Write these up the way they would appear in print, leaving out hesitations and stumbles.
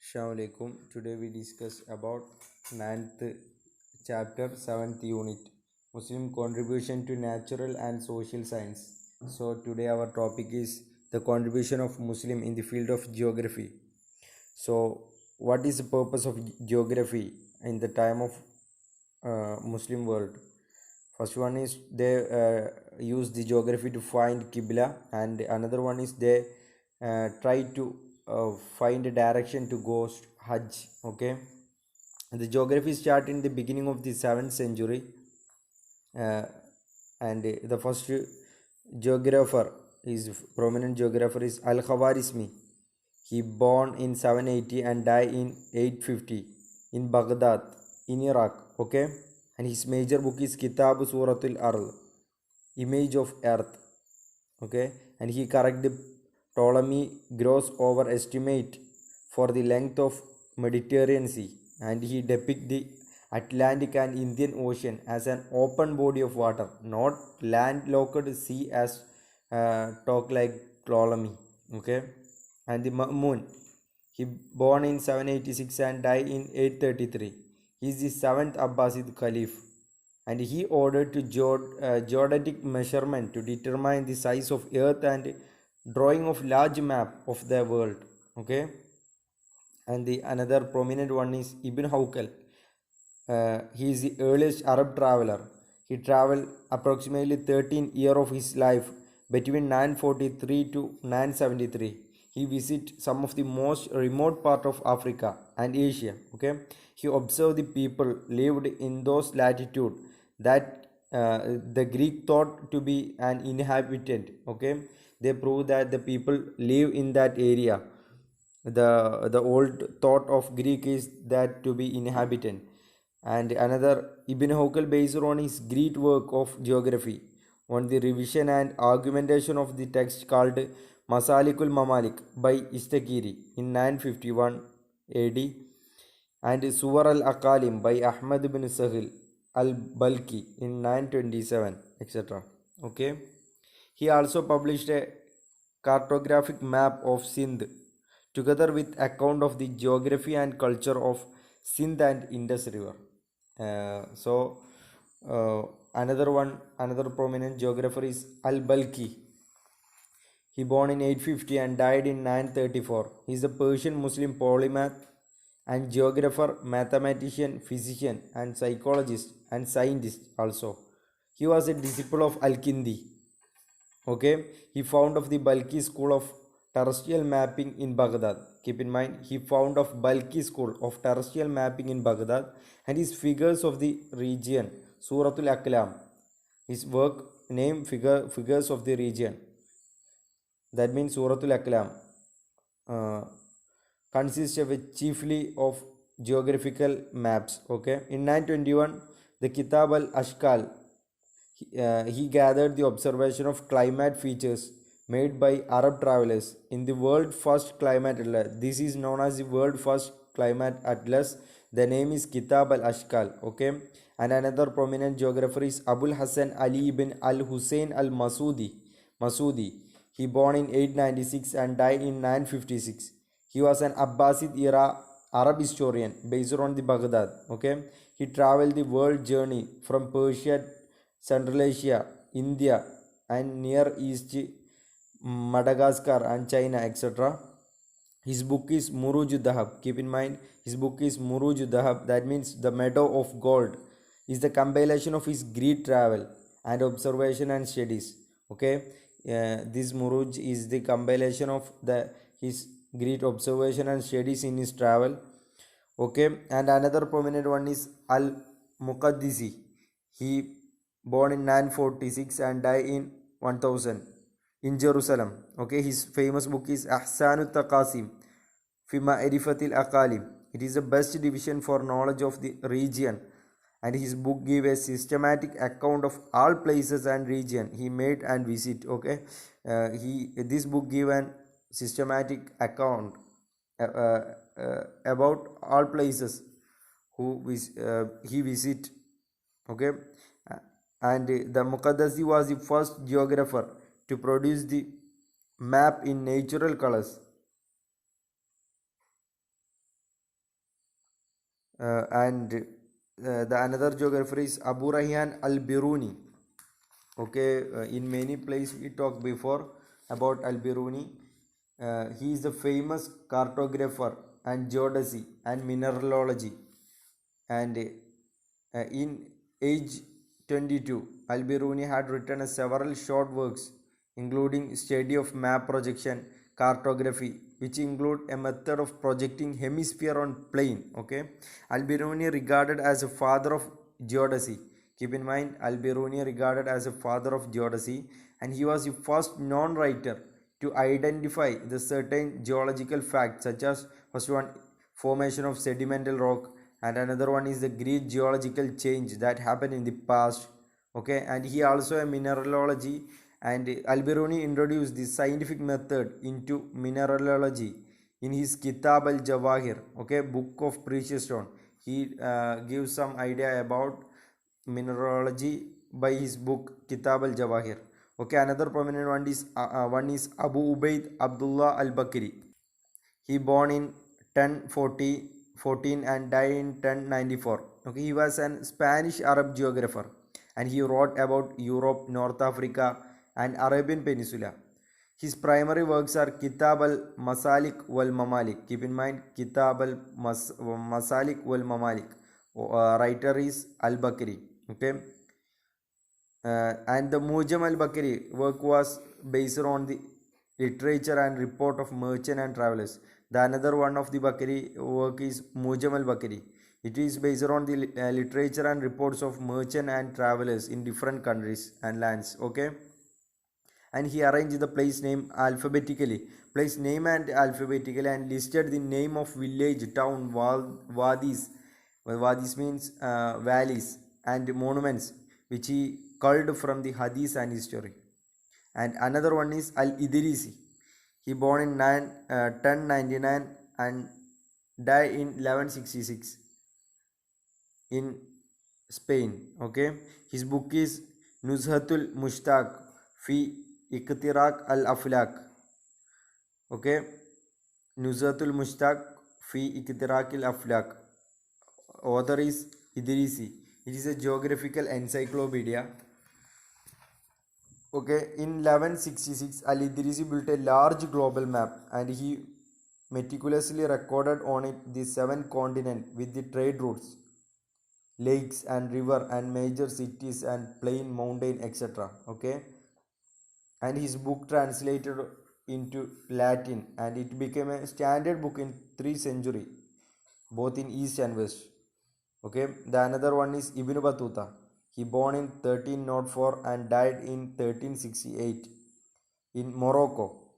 Assalamu alaikum. Today we discuss about ninth chapter 7th unit Muslim contribution to natural and social science. So today our topic is the contribution of Muslim in the field of geography. So what is the purpose of geography in the time of Muslim world? First one is they use the geography to find Qibla, and another one is they try to find a direction to go Hajj. Okay, the geography started in the beginning of the 7th century, uh, and the first geographer is prominent geographer is Al-Khawarizmi. He born in 780 and died in 850 in Baghdad in Iraq. Okay, and his major book is Kitab Suratul Ard, image of earth. Okay, and he correct the Ptolemy gross overestimate for the length of Mediterranean Sea, and he depict the Atlantic and Indian Ocean as an open body of water, not landlocked sea as talk like Ptolemy. Okay, and the Moon, he born in 786 and died in 833. He is the seventh Abbasid Caliph, and he ordered to geodetic measurement to determine the size of earth and drawing of large map of the world. Okay, and the another prominent one is Ibn Hawkal. He is the earliest Arab traveler. He traveled approximately 13 years of his life between 943 to 973. He visited some of the most remote part of Africa and Asia. Okay, he observed the people lived in those latitude that the Greek thought to be an inhabitant. Okay, they prove that the people live in that area. The old thought of Greek is that to be inhabitant. And another Ibn Hawkal based on his great work of geography on the revision and argumentation of the text called Masalikul Mamalik by Istakiri in 951 AD, and Suwar al-Aqalim by Ahmad ibn Sahil al-Balki in 927, etc. Okay, he also published a cartographic map of Sindh together with account of the geography and culture of Sindh and Indus River. So another prominent geographer is Al-Balki. He born in 850 and died in 934. He is a Persian Muslim polymath and geographer, mathematician, physician, and psychologist and scientist also. He was a disciple of Al-Kindi. Okay, he found of the Balki school of terrestrial mapping in Baghdad. Keep in mind, he found of Balki school of terrestrial mapping in Baghdad, and his figures of the region, Suratul Aklam. His work name figures of the region. That means Suratul Aklam consists of chiefly of geographical maps. Okay, in 921, the Kitab al-Ashkal, he gathered the observation of climate features made by Arab travelers in the world first climate atlas. This is known as the world first climate atlas. The name is Kitab al-Ashkal. Okay, and another prominent geographer is Abul Hassan Ali ibn al-Hussein al-Masudi. He born in 896 and died in 956. He was an Abbasid era Arab historian based on the Baghdad. Okay, he traveled the world journey from Persia, Central Asia, India, and Near East, Madagascar, and China, etc. His book is Muruj Dahab. Keep in mind, his book is Muruj Dahab. That means the meadow of gold. Is the compilation of his great travel and observation and studies. Okay, this Muruj is the compilation of his great observation and studies in his travel. Okay, and another prominent one is Al-Mukhadisi. He born in 946 and died in 1000 in Jerusalem. Okay, his famous book is Ahsanut Taqasim fi Ma'rifatil Aqalim. It is the best division for knowledge of the region, and his book gives a systematic account of all places and region he made and visit. Okay, this book gives an systematic account about all places he visit. Okay, and the Mukhadisi was the first geographer to produce the map in natural colors. and the another geographer is Abu Rayhan Albironi. Okay, in many places we talked before about Albironi. He is a famous cartographer and geodesy and mineralogy. And in age 22, Albiruni had written several short works, including study of map projection, cartography, which include a method of projecting hemisphere on plane. Okay, Albiruni regarded as a father of geodesy. Keep in mind, Albiruni regarded as a father of geodesy, and he was the first non-writer to identify the certain geological facts, such as first one, formation of sedimental rock, and another one is the great geological change that happened in the past. Okay, and he also a mineralogy, and Albironi introduced the scientific method into mineralogy in his Kitab al Jawahir, okay, book of precious stone. He gives some idea about mineralogy by his book Kitab al Jawahir. Okay, another prominent one is Abu Ubaid Abdullah Al-Baqiri. He born in 1014 and died in 1094. Okay, he was an Spanish Arab geographer, and he wrote about Europe, North Africa, and Arabian Peninsula. His primary works are Kitab al Masalik wal Mamalik. Keep in mind, Kitab al Masalik wal Mamalik. Writer is Al-Baqiri. Okay, and the Mujam al-Bakri work was based on the literature and report of merchant and travelers. The another one of the Bakri work is Mujam al-Bakri. It is based on the literature and reports of merchant and travelers in different countries and lands. Okay, and he arranged the place name alphabetically, and listed the name of village, town, wadis. Wadis means valleys, and monuments which he culled from the hadith and history. And another one is Al-Idrisi. He born in 1099 and died in 1166 in Spain. Okay, his book is Nuzhatul Mushtaq fi Iqtiraq al-Aflaq. Okay, Nuzhatul Mushtaq fi Iqtiraq al-Aflaq. Author is Idrisi. It is a geographical encyclopedia. Okay, in 1166, Al-Idrisi built a large global map, and he meticulously recorded on it the 7 continents with the trade routes, lakes and river and major cities and plain, mountain, etc. Okay, and his book translated into Latin, and it became a standard book in 3rd century, both in East and West. Okay, the another one is Ibn Batuta. He born in 1304 and died in 1368 in Morocco.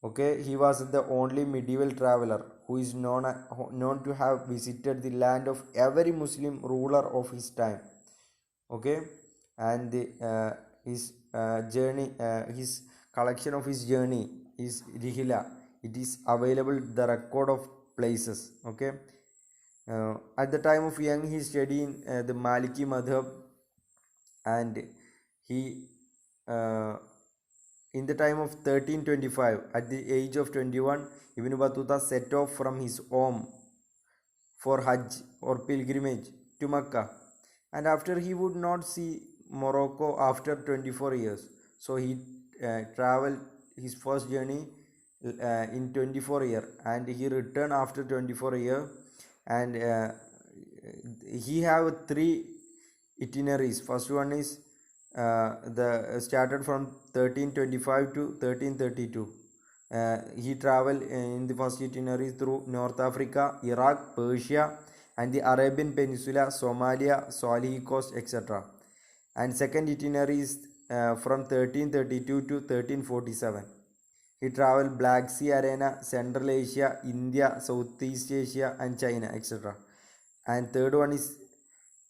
Okay, he was the only medieval traveler who is known to have visited the land of every Muslim ruler of his time. Okay, and his journey, his collection of his journey is Rihila. It is available the record of places. Okay. At the time of young, he studied in the Maliki Madhab, and he, in the time of 1325, at the age of 21, Ibn Battuta set off from his home for Hajj or pilgrimage to Mecca, and after he would not see Morocco after 24 years, so he traveled his first journey in 24 year, and he returned after 24 year. And he have 3 itineraries. First one is the started from 1325 to 1332. He traveled in the first itinerary through North Africa, Iraq, Persia, and the Arabian Peninsula, Somalia, Salih Coast, etc. And second itinerary is from 1332 to 1347. He traveled Black Sea Arena, Central Asia, India, Southeast Asia, and China, etc. And third one is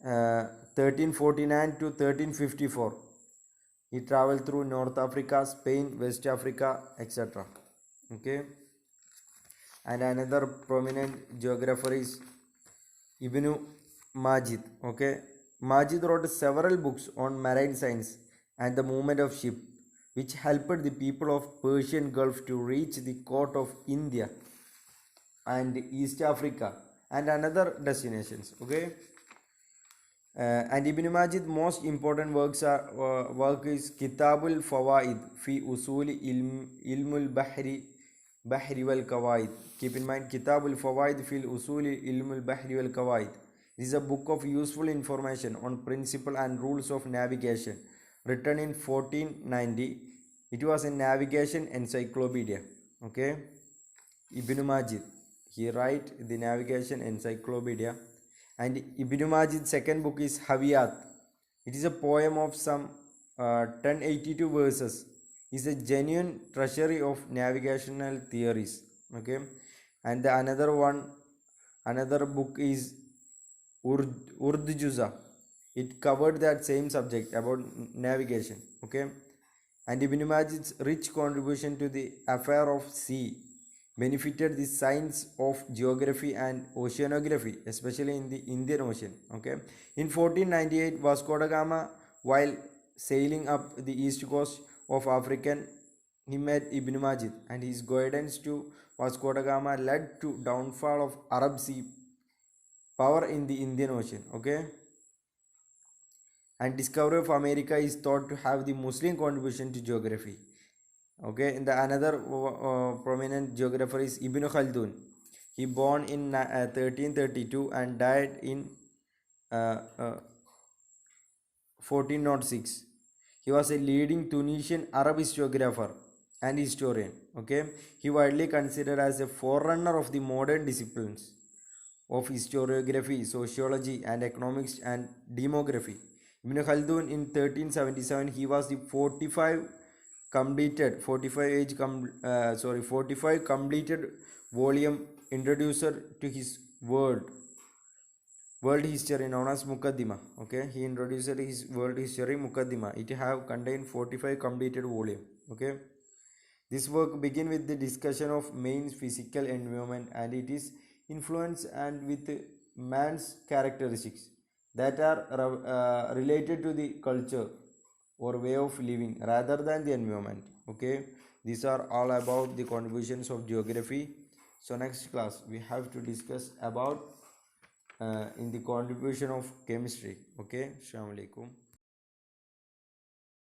1349 to 1354. He traveled through North Africa, Spain, West Africa, etc. Okay. And another prominent geographer is Ibn Majid. Okay. Majid wrote several books on marine science and the movement of ships, which helped the people of Persian Gulf to reach the coast of India and East Africa and another destinations. Okay. And Ibn Majid most important work is Kitabul Fawaid fi Usuli Ilmul Bahri wal Kawaid. Keep in mind Kitabul Fawaid fi Usuli Ilmul Bahri wal Kawaid. This is a book of useful information on principle and rules of navigation, written in 1490. It was a navigation encyclopedia. Okay, Ibn Majid, he write the navigation encyclopedia. And Ibn Majid's second book is Haviyat. It is a poem of some 1082 verses. It is a genuine treasury of navigational theories. Okay, and the another book is Urdjuza. It covered that same subject about navigation. Okay, and Ibn Majid's rich contribution to the affair of sea benefited the science of geography and oceanography, especially in the Indian Ocean. Okay, in 1498, Vasco da Gama, while sailing up the east coast of Africa, he met Ibn Majid, and his guidance to Vasco da Gama led to downfall of Arab sea power in the Indian Ocean. Okay, and discovery of America is thought to have the Muslim contribution to geography. Okay, and the another prominent geographer is Ibn Khaldun. He born in 1332 and died in 1406. He was a leading Tunisian Arab historiographer and historian. Okay, he widely considered as a forerunner of the modern disciplines of historiography, sociology, and economics and demography. Ibn Khaldun in 1377 he was the 45 completed volume introducer to his world history known as Mukhadima. Okay, he introduced his world history Mukhadima. It have contained 45 completed volume. Okay, this work begin with the discussion of man's physical environment and it is influence and with man's characteristics that are related to the culture or way of living rather than the environment. Okay, these are all about the contributions of geography. So next class we have to discuss about in the contribution of chemistry. Okay, Assalamu alaikum.